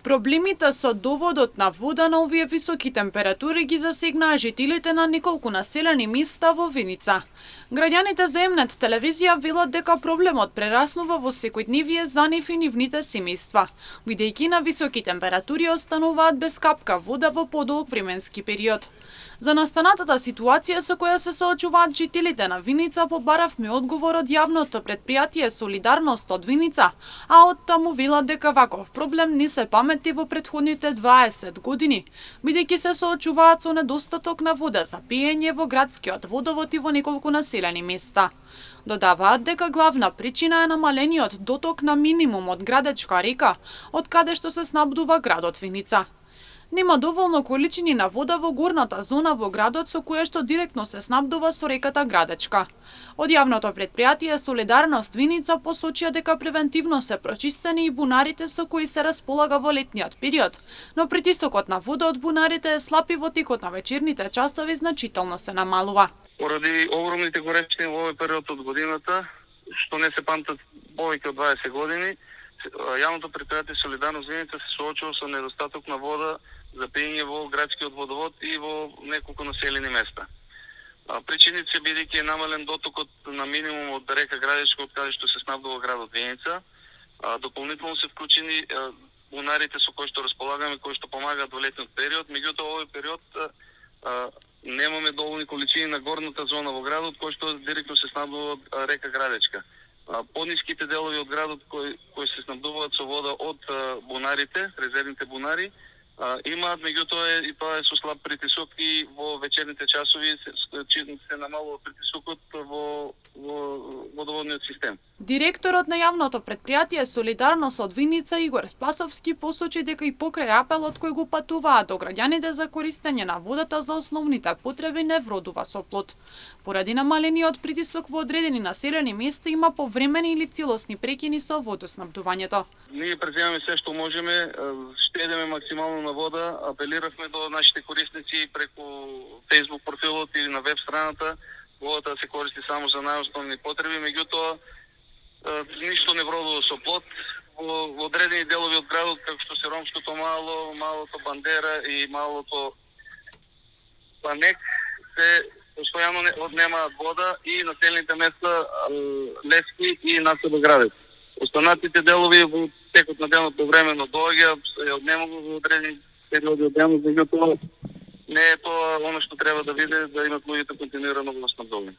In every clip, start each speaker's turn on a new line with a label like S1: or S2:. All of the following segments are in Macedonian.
S1: Проблемите со доводот на вода на овие високи температури ги засегнаа жителите на неколку населени места во Виница. Граѓаните за Емнет телевизија велат дека проблемот прераснува во секојдневие за нив и нивните семејства, бидејќи на високи температури остануваат без капка вода во подолг временски период. За настанатата ситуација со која се соочуваат жителите на Виница побаравме одговор од јавното претпријатие Солидарност од Виница, а од таму велат дека ваков проблем не се памети во претходните 20 години, бидејќи се соочуваат со недостаток на вода за пиење во градскиот водовод и во неколку населени места. Додаваат дека главна причина е намалениот доток на минимум од Градечка река, од каде што се снабдува градот Виница. Нема доволно количини на вода во горната зона во градот со која што директно се снабдува со реката Градечка. Од јавното претпријатие Солидарност Виница посочија дека превентивно се прочистени и бунарите со кои се располага во летниот период, но притисокот на вода од бунарите е слаб и во текот на вечерните часови значително се намалува.
S2: Поради огромните горечини во овој период од годината, што не се памтат повеќе од 20 години, јавното претпријатие Солидарност Виница се соочува со недостаток на вода за пиење во градскиот водовод и во неколку населени места. Причините се бидејќи е намален дотокот на минимум од река Градечка, од каде што се снабдува градот Виница. Дополнително се вклучени бунарите со кои што располагаме, кои што помагаат во летниот период, меѓутоа овој период немаме доволни количини на горната зона во градот, кој што директно се снабдува од река Градечка. Пониските делови од градот кои се снабдуваат со вода од бунарите, резервните бунари, имаат, меѓутоа и тоа е со слаб притисок и во вечерните часови се намалува притисокот во водоводниот систем.
S1: Директорот на јавното претпријатие Солидарност од Виница Игор Спасовски посочи дека и покрај апелот кој го патуваат до граѓаните за користење на водата за основните потреби не вродува со плод. Поради намалениот притисок во одредени населени места има повремени или целосни прекини со водоснабдувањето.
S2: Ние преземаме се што можеме, штедиме максимално на вода, апелиравме до нашите корисници преку Facebook профилот или на веб страната, водата да се користи само за најосновни потреби, меѓутоа ништо не вродува со плод. Во одредени делови од градот, како што се Ромското мало, малото Бандера и малото Панек, се постојано однемаат вода и населените места Левски и Насоба Градец. Останатите делови во текот на денот повремено доаѓа, се однемува во одредени периоди од денот, меѓутоа не е тоа оно што треба да биде, да имат луѓето континуирано водоснабдување.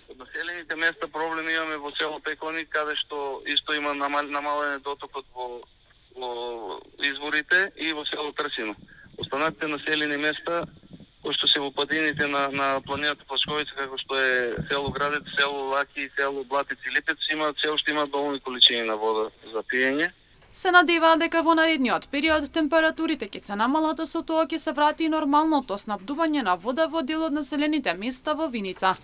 S2: Од населените места проблеми имаме во село Пеконик, каде што исто има намален дотокот во изворите и во село Трсино. Останатите населени места кои што се во падините на планината Плачковица, како што е село Градец, село Лаки, село Блатец и Липец, се уште имаат доволни количини на вода за пиење.
S1: Се надеваат дека во наредниот период температурите ќе се намалат, а со тоа ќе се врати и нормалното снабдување на вода во дел од населените места во Виница.